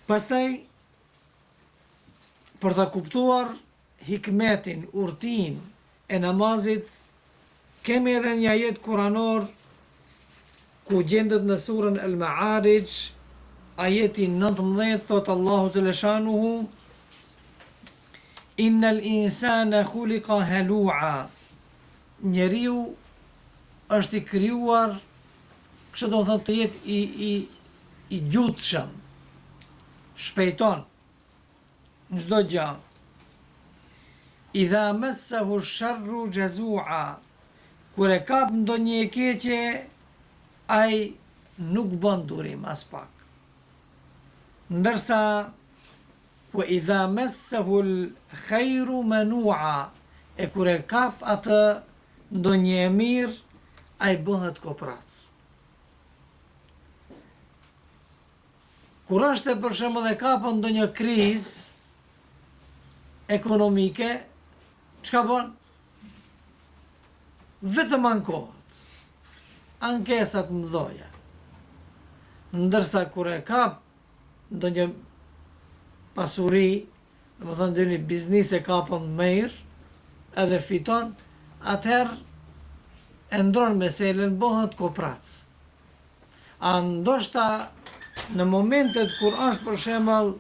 Pastaj, për ta kuptuar hikmetin, urtin e namazit, kemi edhe një ajet kuranor ku gjendet në surën Al-Ma'arij, ajeti 19, thot Allahu Gjeleshanuhu, Innal insana khuliqa halu'a. Njeriu është i krijuar, kështu do thotë të jetë i gjutshëm, shpejton në çdo gjë. Idha massahu sharru jazua. Kur e kap ndonjë e keqe, ai nuk bën durim as pak. Ndërsa wa idha massahu al-khayru manua. E kur e kap atë ndonjë e mirë, ai bëhet koprac. Kur është për shembull e kapën ndonjë krizë ekonomike, çka bën? Vetëm ankohet. Ankesat mëdha. Ndërsa kur e kap ndonjë pasuri, domethënë ndonjë biznes e kapën mirë, edhe fiton, atëherë e ndron meselen, bëhet koprac. A ndoshta në momentet kur është për shembull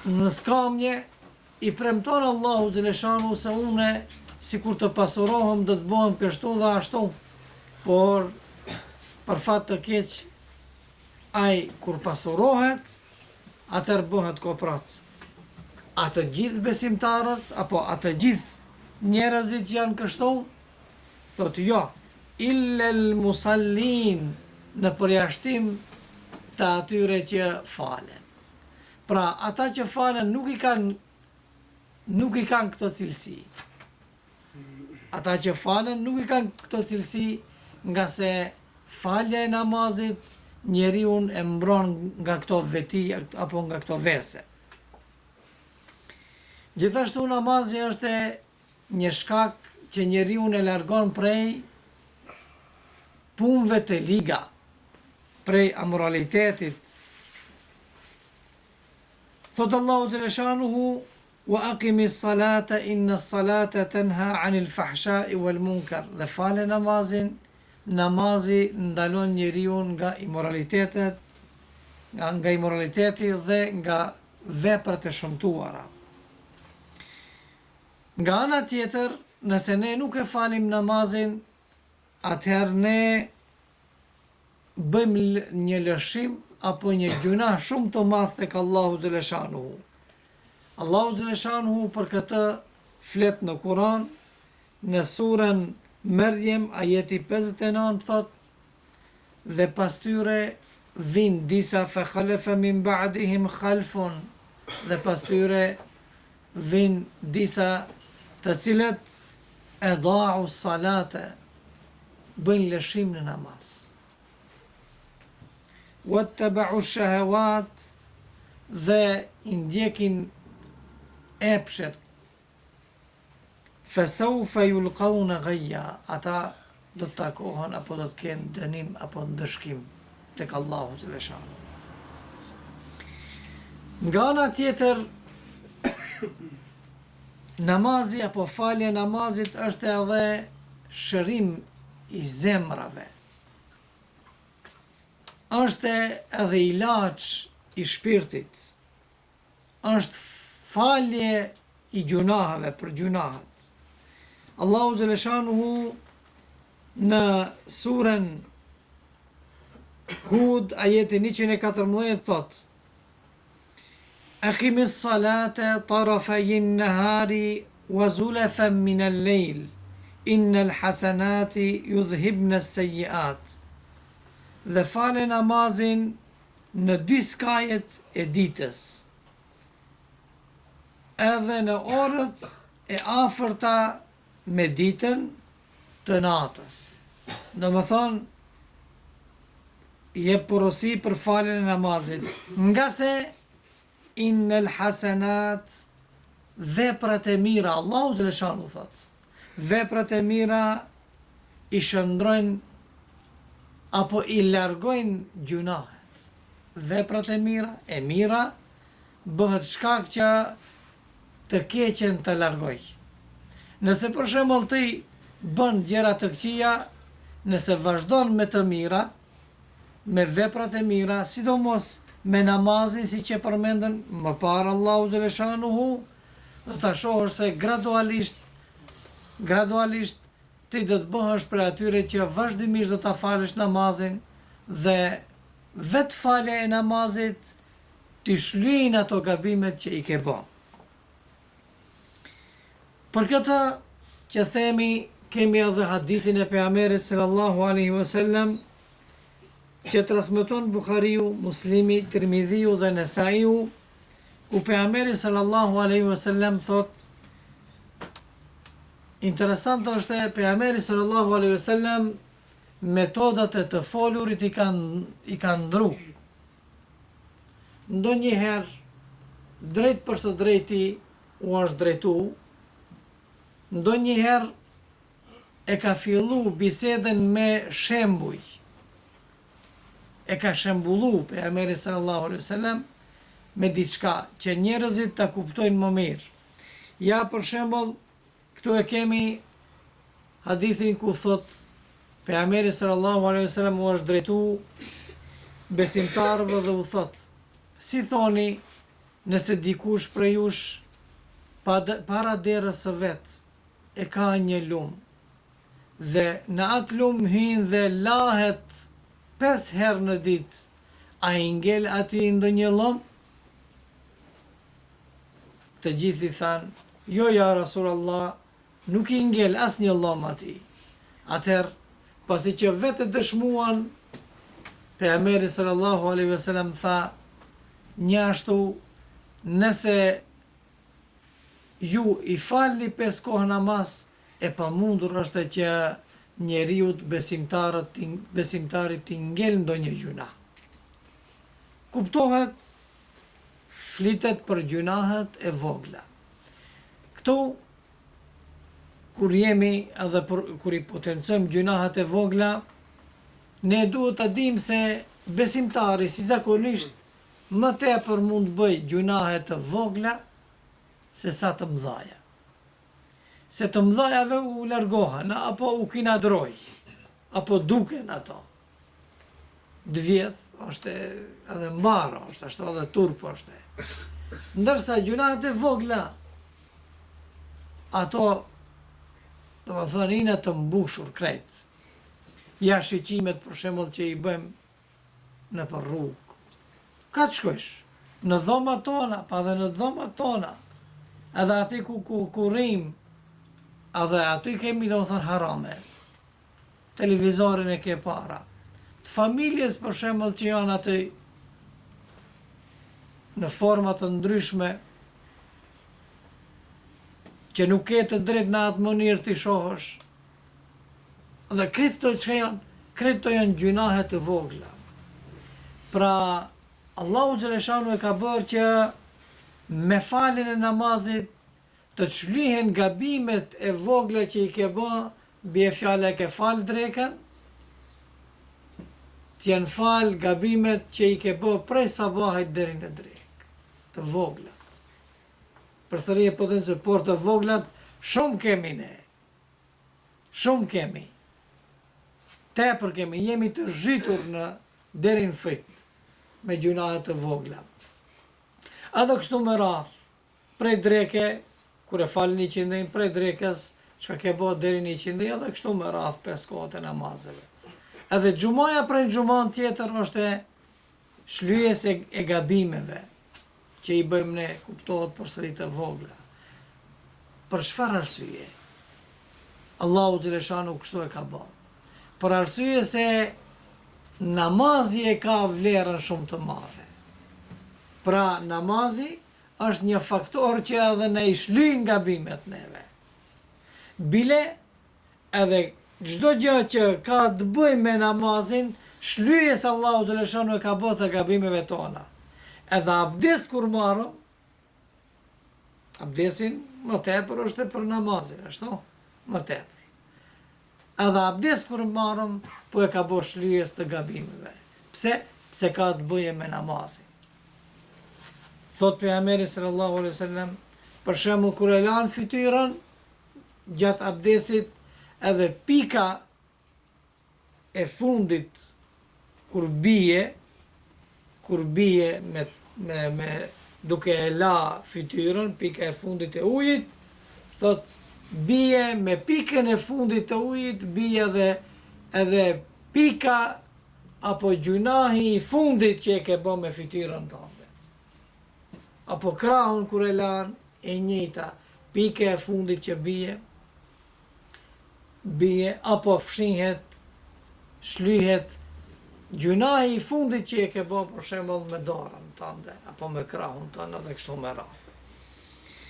në skamje, i premton Allahu Gjeleshanu se une si kur të pasurohem do të bëhem kështu dhe ashtu, por për fat të keq, ai kur pasurohet, atër bëhet koprac. Atë gjithë besimtarët, apo atë gjithë njerëzit që janë kështu, thotë jo, illel musallin, në përjashtim të atyre që falen. Pra, ata që falen nuk i kanë këto cilësi. Ata që falen nuk i kanë këto cilësi, nga se falja e namazit njeriu e mbron nga këto veti apo nga këto vese. Gjithashtu namazi është një shkak që njeriu e largon prej punëve të liga, prej amoralitetit. Thot Allahu Gjeleshanuhu, wa aqimi salata, inna salata tenha anil fahshai wal munkar. Dhe fale namazin, namazi ndalon njeriu nga imoralitetet, nga imoraliteti dhe nga veprat e shëmtuara. Nga ana tjetër, nëse ne nuk e falim namazin, atëherë ne bëjmë një lëshim apo një gjuna shumë të madh tek Allahu Gjeleshanuhu. Allahu Gjeleshanuhu për këtë flet në Kur'an, në surën Maryam, ajeti 59, thot, dhe pas tyre vin disa fa khalafa min ba'dihim khalfun, dhe pas tyre vin disa të cilët e da'u salate, bëjnë lëshim në namaz. Wattaba'u shahawat, dhe i ndjekin epshet. Fasawfa yulqawna ghayya, ata do të takohen apo do të kenë dënim apo ndëshkim tek Allahu Gjeleshanu. Nga ana tjetër, namazi apo falja e namazit është edhe shërim i zemrave. Është edhe ilaç i shpirtit. Është falje i gjunaheve për gjunahet. Allahu Gjeleshanuhu në surën Hud, ajeti 114, thot, Aqimis salate tarafajin nahari wa zulafan min al-lejl, innal hasanati yudhhibna as-sayyi'at. Dhe fale namazin në 2 skajet e ditës, edhe në orët e afërta me ditën të natës. Do më thonë, je porosi për faljen e namazit, nga se innal hasanat, veprat e mira, Allahu Gjeleshanu thot, veprat e mira i shëndrojnë apo i largojnë gjunahet. veprat e mira, bëhet shkak që të keqen të largoj. Nëse për shembull ti bën gjëra të këqija, nëse vazhdon me të mira, me veprat e mira, sidomos me namazin, si që përmendën më parë Allahu xhaleshanuhu, do ta shohësh se gradualisht ti do të bëhesh për atyre që vazhdimisht do ta falësh namazin dhe vetë falja e namazit të shlyejnë ato gabimet që i ke bë. Për këtë që themi, kemi edhe hadithin e pejgamberit sallallahu alaihi wasallam që transmeton Buhariu, Muslimi, Tirmidhiu dhe Nesaiu, ku pejgamberi sallallahu alaihi wasallam thot, interesant është pejgamberi sallallahu alaihi wasallam metodat e të folurit i kanë ndru. Ndonjëherë drejt për së drejti u është drejtu, ndonjëherë e ka fillu biseden me shembuj. E ka shembullu pejgamberi sallallahu alaihi wasallam me diçka që njerëzit ta kuptojnë më mirë. Ja për shembull, këtu e kemi hadithin ku thot pejgamberi sallallahu alaihi wasallam u është drejtu besimtarëve dhe u thot: si thoni nëse dikush prej jush para derës së vet e ka një lum dhe në atë lum hyn dhe lahet 5 herë në ditë, a i ngel ati ndonjë lom? Të gjithi thanë, jo ja Rasulullah, nuk i ngel asnjë lom ati. Atëherë, pasi që vetë dëshmuan, pejgamberi sallallahu alaihi wasallam tha, njashtu nëse ju i falni 5 kohë namaz, e pamundur është që njeriut besimtarit t'i ngel ndonjë gjuna. Kuptohet, flitet për gjunahet e vogla. Këtu, kur jemi edhe kur i potencojmë gjunahet e vogla, ne duhet të dim se besimtari si zakonisht më tepër mund bëj gjunahet të vogla se sa të mëdhaja. Se të mëdhajave u largohen, apo u kinadroj, apo duken ato. Dvjedh, është edhe mbarë, është ashtu edhe turp është. Ndërsa gjunahet e vogla, ato, do të thënë, inë të mbushur krejt. Ja shiqimet për shembull që i bëjmë në për rrugë. Ka të shkojsh, në dhomat tona, pa dhe në dhomat tona, edhe ati ku rrim, edhe aty kemi do të thënë harame. Televizorin e ke para. Të familjes për shembull që janë aty në forma të ndryshme, që nuk ke të drejt në atë mënyrë të shohësh. Dhe kreto janë gjunahe të vogla. Pra, Allahu xhaleshanu e ka bërë që me faljen e namazit të çlihen gabimet e vogla që i ke bë, bie fjala ke fal drekën, t'jen fal gabimet që i ke bë prej sabahit deri në drekë, të voglat. Përsëri e potencë, por të voglat shumë kemi ne. Shumë kemi. Tepër kemi, jemi të zhitur deri në fyt me gjunahet të vogla. Edhe kështu me radhë, prej dreke, kur e falë 100, prej drekës, që ke bo deri 100, edhe kështu me radhë 5 kohët e namazeve. Edhe gjumaja prej gjumon tjetër është shlyjes e gabimeve, që i bëjmë ne, kuptohet përsëri të vogla. Për çfarë arsye? Allahu xhaleshanu kështu e ka bërë. Për arsye se namazi e ka vlerën shumë të madhe. Pra namazi është një faktor që edhe ne i shlyjnë gabimet neve. Bile edhe çdo gjë që ka të bëjë me namazin, shlyjes Allahu xhaleshanu e ka bërë të gabimeve tona. Edhe abdes kur marrëm, abdesin më tepër është për namazin, ashtu? Më tepër. Edhe abdes kur marrëm, po e ka bërë shlyjes të gabimeve. Pse? pse ka të bëje me namazin. Thot pejgamberi sallallahu alaihi wasallam, për shembull kur e lan fytyrën gjatë abdesit, edhe pika e fundit kur bie me duke e la fytyrën, pika e fundit e ujit, thot bie me pikën e fundit të ujit, bie edhe pika apo gjunahi i fundit që e ke bë me fytyrën tënde. Apo krahun kur e lan, e njëjta, pika e fundit që bie apo fshihet, shlyhet gjunahi i fundit që e ke bë për shembull me dorën tënde apo me krahun tënd edhe kështu me radhë.